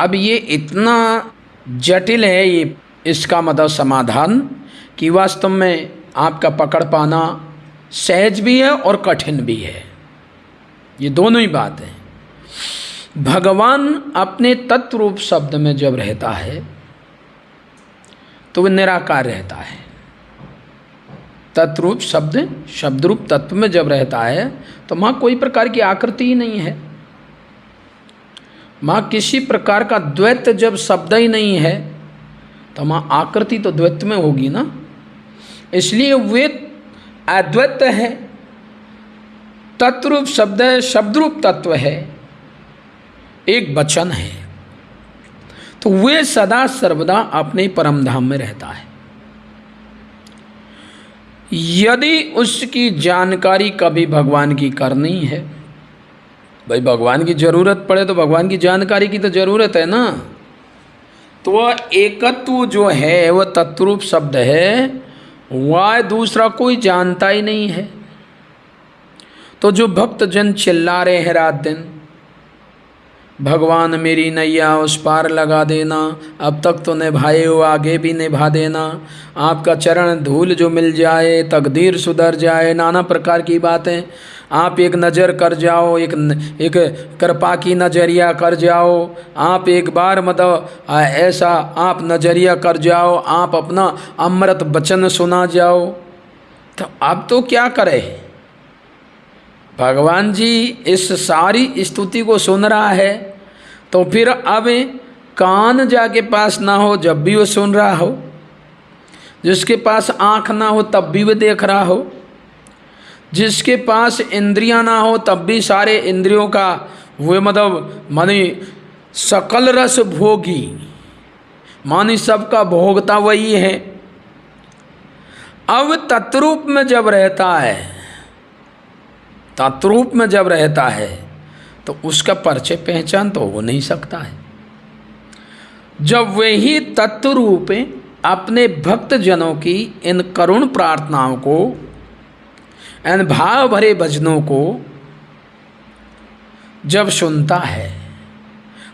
अब ये इतना जटिल है ये इसका मतलब समाधान कि वास्तव में आपका पकड़ पाना सहज भी है और कठिन भी है। ये दोनों ही बात है। भगवान अपने तत्व रूप शब्द में जब रहता है तो वह निराकार रहता है। तत्व रूप शब्द रूप तत्व में जब रहता है तो वहाँ कोई प्रकार की आकृति ही नहीं है। वहाँ किसी प्रकार का द्वैत जब शब्द ही नहीं है तो वहाँ आकृति तो द्वैत में होगी ना। इसलिए वे अद्वैत है। तत्व रूप शब्द है, शब्द रूप तत्व है, एक वचन है, तो वे सदा सर्वदा अपने परम धाम में रहता है। यदि उसकी जानकारी कभी भगवान की करनी है, भाई भगवान की जरूरत पड़े तो भगवान की जानकारी की तो जरूरत है ना, तो वह एकत्व जो है वह तत्वरूप शब्द है, वह दूसरा कोई जानता ही नहीं है। तो जो भक्त जन चिल्ला रहे हैं रात दिन, भगवान मेरी नैया उस पार लगा देना, अब तक तो निभाए हो आगे भी निभा देना, आपका चरण धूल जो मिल जाए तकदीर सुधर जाए, नाना प्रकार की बातें, आप एक नज़र कर जाओ, एक कृपा की नज़रिया कर जाओ, आप एक बार मतलब ऐसा आप नज़रिया कर जाओ, आप अपना अमृत वचन सुना जाओ। तो अब तो क्या करें? भगवान जी इस सारी स्तुति को सुन रहा है तो फिर अब कान जाके पास ना हो जब भी वो सुन रहा हो, जिसके पास आँख ना हो तब भी वो देख रहा हो, जिसके पास इंद्रियां ना हो तब भी सारे इंद्रियों का वे मतलब मानी सकल रस भोगी, मानी सबका भोगता वही है। अब तत्रूप में जब रहता है, तत्रूप में जब रहता है तो उसका परिचय पहचान तो हो नहीं सकता है। जब वही तत्वरूप अपने भक्त जनों की इन करुण प्रार्थनाओं को, इन भाव भरे भजनों को जब सुनता है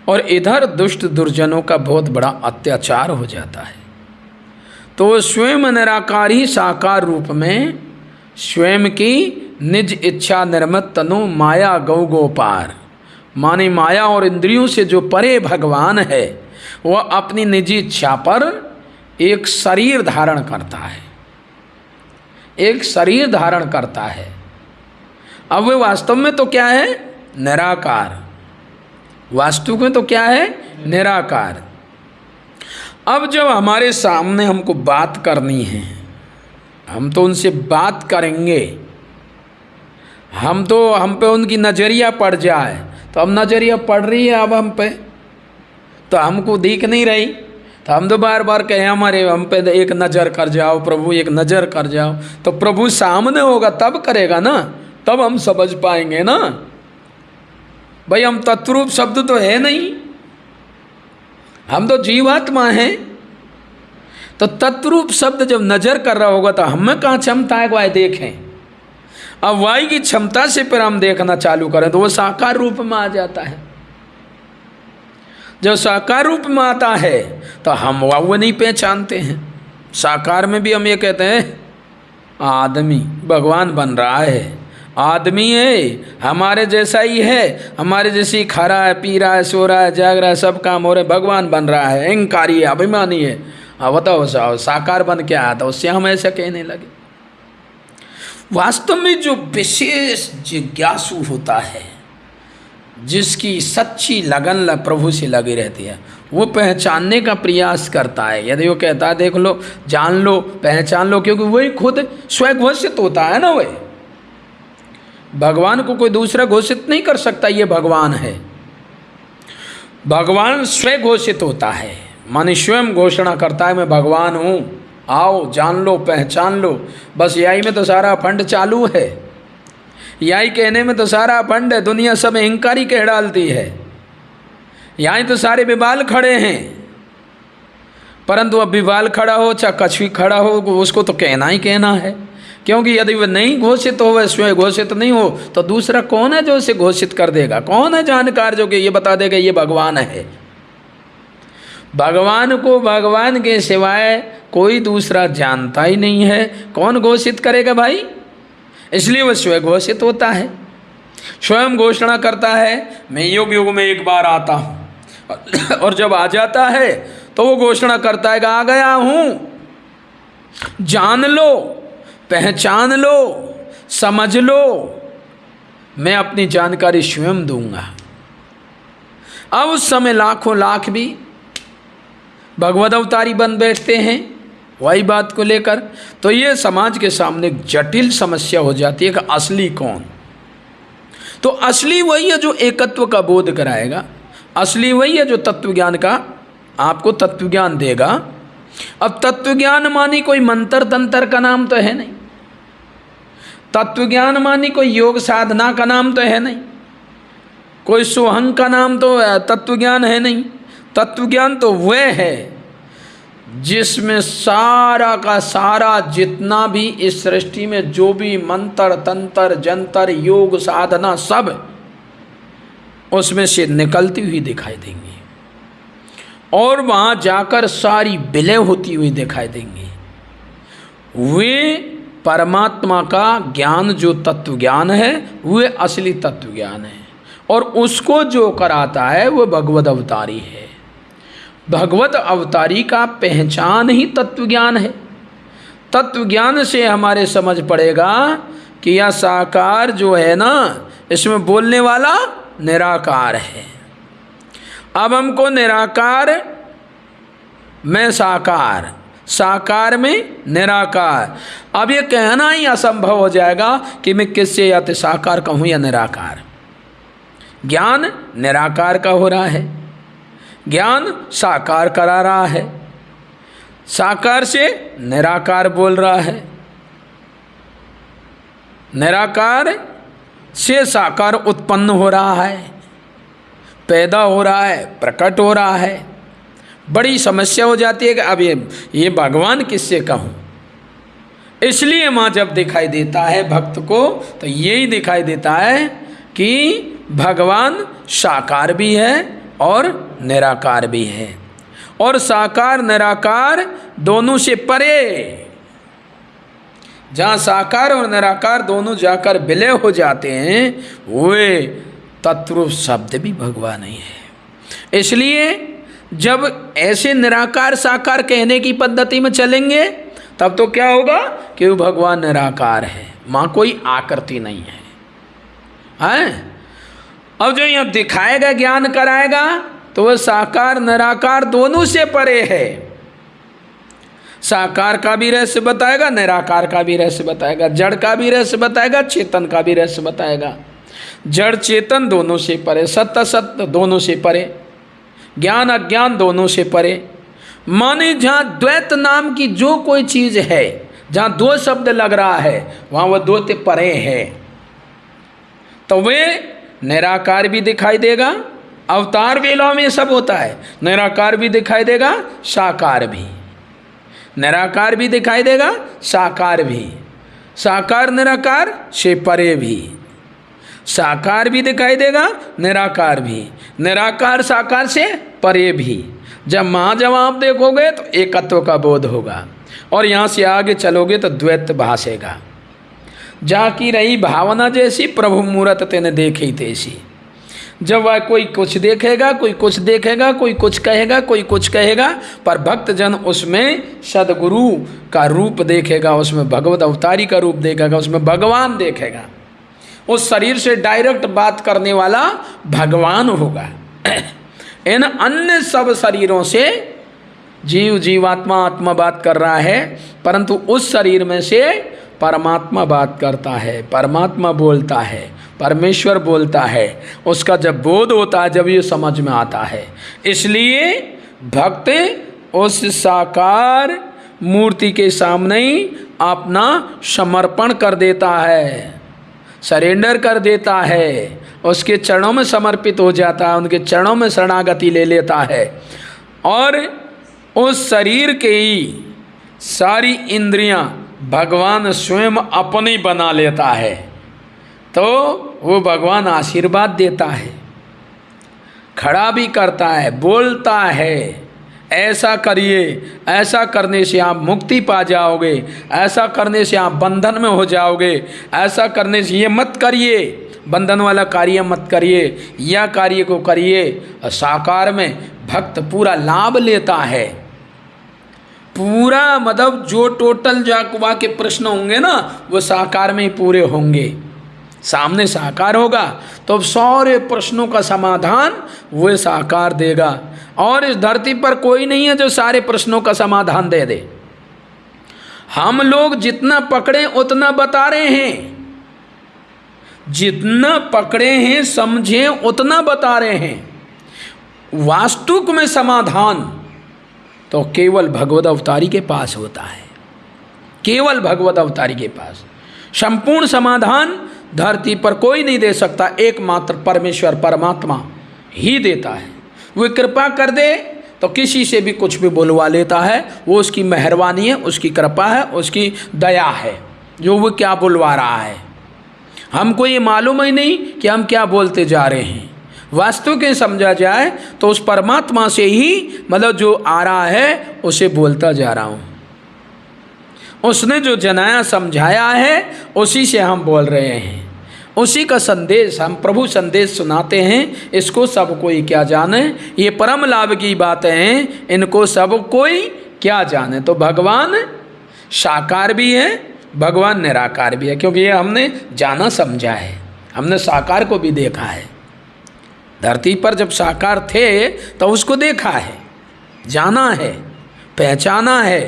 और इधर दुष्ट दुर्जनों का बहुत बड़ा अत्याचार हो जाता है, तो स्वयं निराकारी साकार रूप में स्वयं की निज इच्छा निर्मित तनु माया गौ गोपार, माने माया और इंद्रियों से जो परे भगवान है वह अपनी निजी इच्छा पर एक शरीर धारण करता है, एक शरीर धारण करता है। अब वे वास्तव में तो क्या है? निराकार। वास्तव में तो क्या है? निराकार। अब जब हमारे सामने हमको बात करनी है, हम तो उनसे बात करेंगे, हम पे उनकी नज़रिया पड़ जाए, तो अब नज़रिया पड़ रही है अब हम पे, तो हमको दिख नहीं रही, तो हम तो बार बार कहें हमारे हम पे एक नज़र कर जाओ प्रभु, एक नज़र कर जाओ, तो प्रभु सामने होगा तब करेगा ना, तब हम समझ पाएंगे ना। भाई हम तत्वरूप शब्द तो है नहीं, हम तो जीवात्मा हैं। तो तत्वरूप शब्द जब नज़र कर रहा होगा तो हमें कहाँ क्षमता है वाय देखें। अब वाय की क्षमता से फिर हम देखना चालू करें तो वो साकार रूप में आ जाता है। जब साकार रूप में आता है तो हम वो नहीं पहचानते हैं। साकार में भी हम ये कहते हैं आदमी भगवान बन रहा है, आदमी है हमारे जैसा ही है, हमारे जैसी खा रहा है, पी रहा है, सो रहा है, जाग रहा है, सब काम हो रहे, भगवान बन रहा है, अहंकारी है, अभिमानी है। अब बताओ साकार बन के आया था, उससे हम ऐसा कहने लगे। वास्तव में जो विशेष जिज्ञासु होता है, जिसकी सच्ची लगन प्रभु से लगी रहती है, वो पहचानने का प्रयास करता है। यदि वो कहता है देख लो, जान लो, पहचान लो, क्योंकि वही खुद स्वयं घोषित होता है ना। वही भगवान को कोई दूसरा घोषित नहीं कर सकता, ये भगवान है। भगवान स्वयं घोषित होता है, माने स्वयं घोषणा करता है मैं भगवान हूँ, आओ जान लो, पहचान लो। बस यही में तो सारा फंड चालू है, यही कहने में तो सारा फंड है। दुनिया सब अहंकारी कह डालती है, यहीं तो सारे विबाल खड़े हैं, परंतु अब विबाल खड़ा हो चाहे कछ भी खड़ा हो, उसको तो कहना ही कहना है। क्योंकि यदि वह नहीं घोषित हो, वह स्वयं घोषित नहीं हो, तो दूसरा कौन है जो उसे घोषित कर देगा? कौन है जानकार जो कि ये बता देगा ये भगवान है? भगवान को भगवान के सिवाय कोई दूसरा जानता ही नहीं है, कौन घोषित करेगा भाई? इसलिए वह स्वयं घोषित होता है, स्वयं घोषणा करता है मैं युग युग में एक बार आता हूँ, और जब आ जाता है तो वो घोषणा करता है कि आ गया हूँ, जान लो, पहचान लो, समझ लो, मैं अपनी जानकारी स्वयं दूंगा। अब उस समय लाखों लाख भी भगवद अवतारी बन बैठते हैं वही बात को लेकर, तो ये समाज के सामने एक जटिल समस्या हो जाती है कि असली कौन? तो असली वही है जो एकत्व का बोध कराएगा, असली वही है जो तत्वज्ञान का आपको तत्वज्ञान देगा। अब तत्वज्ञान मानी कोई मंत्र तंत्र का नाम तो है नहीं, तत्वज्ञान मानी कोई योग साधना का नाम तो है नहीं, कोई सोहंग का नाम तो तत्वज्ञान है नहीं। तत्वज्ञान तो वह है जिसमें सारा का सारा जितना भी इस सृष्टि में जो भी मंत्र तंत्र जंतर योग साधना सब उसमें से निकलती हुई दिखाई देंगी और वहाँ जाकर सारी विलय होती हुई दिखाई देंगी। वे परमात्मा का ज्ञान जो तत्व ज्ञान है वह असली तत्व ज्ञान है, और उसको जो कराता है वह भगवद अवतारी है। भगवत अवतारी का पहचान ही तत्वज्ञान है। तत्वज्ञान से हमारे समझ पड़ेगा कि यह साकार जो है ना, इसमें बोलने वाला निराकार है। अब हमको निराकार में साकार, साकार में निराकार, अब ये कहना ही असंभव हो जाएगा कि मैं किससे या तो साकार कहूँ या निराकार। ज्ञान निराकार का हो रहा है, ज्ञान साकार करा रहा है, साकार से निराकार बोल रहा है, निराकार से साकार उत्पन्न हो रहा है, पैदा हो रहा है, प्रकट हो रहा है। बड़ी समस्या हो जाती है कि अब ये भगवान किससे कहूँ। इसलिए माँ जब दिखाई देता है भक्त को तो यही दिखाई देता है कि भगवान साकार भी है और निराकार भी है, और साकार निराकार दोनों से परे, जहाँ साकार और निराकार दोनों जाकर विलय हो जाते हैं वे तत्व शब्द भी भगवान ही है। इसलिए जब ऐसे निराकार साकार कहने की पद्धति में चलेंगे तब तो क्या होगा कि वो भगवान निराकार है, माँ कोई आकृति नहीं है। अब जो यहाँ दिखाएगा ज्ञान कराएगा तो वह साकार निराकार दोनों से परे है। साकार का भी रहस्य बताएगा, निराकार का भी रहस्य बताएगा, जड़ का भी रहस्य बताएगा, चेतन का भी रहस्य बताएगा। जड़ चेतन दोनों से परे, सत्य असत्य दोनों से परे, ज्ञान अज्ञान दोनों से परे। माने जहाँ द्वैत नाम की जो कोई चीज़ है, जहाँ दो शब्द लग रहा है वहाँ वह दो ते परे है, तो वे निराकार भी दिखाई देगा। अवतार वेला में सब होता है, निराकार भी दिखाई देगा, साकार भी, निराकार भी दिखाई देगा, साकार भी, साकार निराकार से परे भी, साकार भी दिखाई देगा, निराकार भी, निराकार साकार से परे भी। जब महाजवाब देखोगे तो एकत्व का बोध होगा, और यहाँ से आगे चलोगे तो द्वैत भासेगा। जहाँ की रही भावना जैसी प्रभु मूरत तेने देखी तैसी। जब वह कोई कुछ देखेगा, कोई कुछ देखेगा, कोई कुछ कहेगा, कोई कुछ कहेगा, पर भक्तजन उसमें सदगुरु का रूप देखेगा, उसमें भगवत अवतारी का रूप देखेगा, उसमें भगवान देखेगा। उस शरीर से डायरेक्ट बात करने वाला भगवान होगा। इन अन्य सब शरीरों से जीव जीवात्मा आत्मा बात कर रहा है, परंतु उस शरीर में से परमात्मा बात करता है, परमात्मा बोलता है, परमेश्वर बोलता है। उसका जब बोध होता है, जब ये समझ में आता है। इसलिए भक्त उस साकार मूर्ति के सामने ही अपना समर्पण कर देता है, सरेंडर कर देता है, उसके चरणों में समर्पित हो जाता है, उनके चरणों में शरणागति ले लेता है, और उस शरीर के ही सारी इंद्रियां भगवान स्वयं अपनी बना लेता है। तो वो भगवान आशीर्वाद देता है, खड़ा भी करता है, बोलता है, ऐसा करिए, ऐसा करने से आप मुक्ति पा जाओगे, ऐसा करने से आप बंधन में हो जाओगे, ऐसा करने से ये मत करिए, बंधन वाला कार्य मत करिए, या कार्य को करिए। साकार में भक्त पूरा लाभ लेता है, पूरा मतलब जो टोटल जाकवा के प्रश्न होंगे ना वो साकार में ही पूरे होंगे। सामने साकार होगा तो सारे प्रश्नों का समाधान वो साकार देगा। और इस धरती पर कोई नहीं है जो सारे प्रश्नों का समाधान दे दे। हम लोग जितना पकड़े उतना बता रहे हैं, जितना पकड़े हैं समझे उतना बता रहे हैं। वास्तविक में समाधान तो केवल भगवत अवतारी के पास होता है, केवल भगवत अवतारी के पास। संपूर्ण समाधान धरती पर कोई नहीं दे सकता, एकमात्र परमेश्वर परमात्मा ही देता है। वो कृपा कर दे तो किसी से भी कुछ भी बोलवा लेता है, वो उसकी मेहरबानी है, उसकी कृपा है, उसकी दया है जो वो क्या बुलवा रहा है। हमको ये मालूम ही नहीं कि हम क्या बोलते जा रहे हैं। वास्तव के समझा जाए तो उस परमात्मा से ही मतलब जो आ रहा है उसे बोलता जा रहा हूँ। उसने जो जनाया समझाया है उसी से हम बोल रहे हैं, उसी का संदेश हम प्रभु संदेश सुनाते हैं। इसको सब कोई क्या जाने, ये परम लाभ की बातें हैं, इनको सब कोई क्या जाने। तो भगवान साकार भी है, भगवान निराकार भी है, क्योंकि ये हमने जाना समझा है, हमने साकार को भी देखा है। धरती पर जब साकार थे तो उसको देखा है, जाना है, पहचाना है,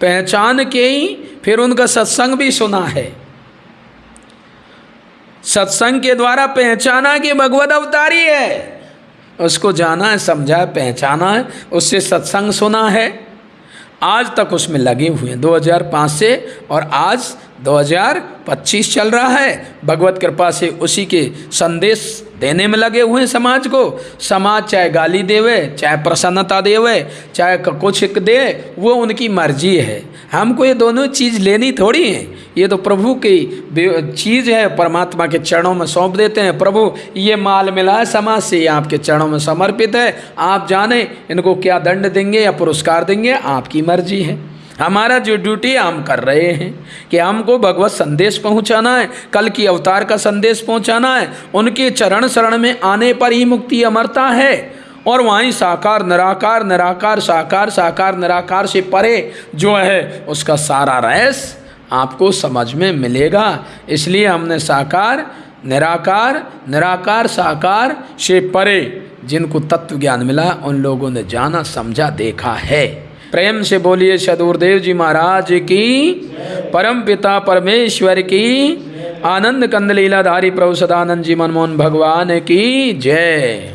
पहचान के ही फिर उनका सत्संग भी सुना है। सत्संग के द्वारा पहचाना कि भगवत अवतारी है, उसको जाना है, समझा है, पहचाना है, उससे सत्संग सुना है, आज तक उसमें लगे हुए हैं 2005 से, और आज 2025 चल रहा है। भगवत कृपा से उसी के संदेश देने में लगे हुए हैं समाज को। समाज चाहे गाली देवे, चाहे प्रसन्नता देवे, चाहे कुछ दे, वो उनकी मर्जी है। हमको ये दोनों चीज़ लेनी थोड़ी है, ये तो प्रभु की चीज़ है, परमात्मा के चरणों में सौंप देते हैं। प्रभु ये माल मिला है समाज से, ये आपके चरणों में समर्पित है, आप जाने इनको क्या दंड देंगे या पुरस्कार देंगे, आपकी मर्जी है। हमारा जो ड्यूटी हम कर रहे हैं कि हमको भगवत संदेश पहुंचाना है, कल की अवतार का संदेश पहुंचाना है। उनके चरण शरण में आने पर ही मुक्ति अमरता है, और वहीं साकार निराकार, निराकार साकार, साकार निराकार से परे जो है उसका सारा रहस्य आपको समझ में मिलेगा। इसलिए हमने साकार निराकार, निराकार साकार से परे जिनको तत्व ज्ञान मिला उन लोगों ने जाना समझा देखा है। प्रेम से बोलिए सदगुरुदेव जी महाराज की, परम पिता परमेश्वर की, आनंद कंद लीलाधारी प्रभु सदानंद जी मनमोहन भगवान की जय।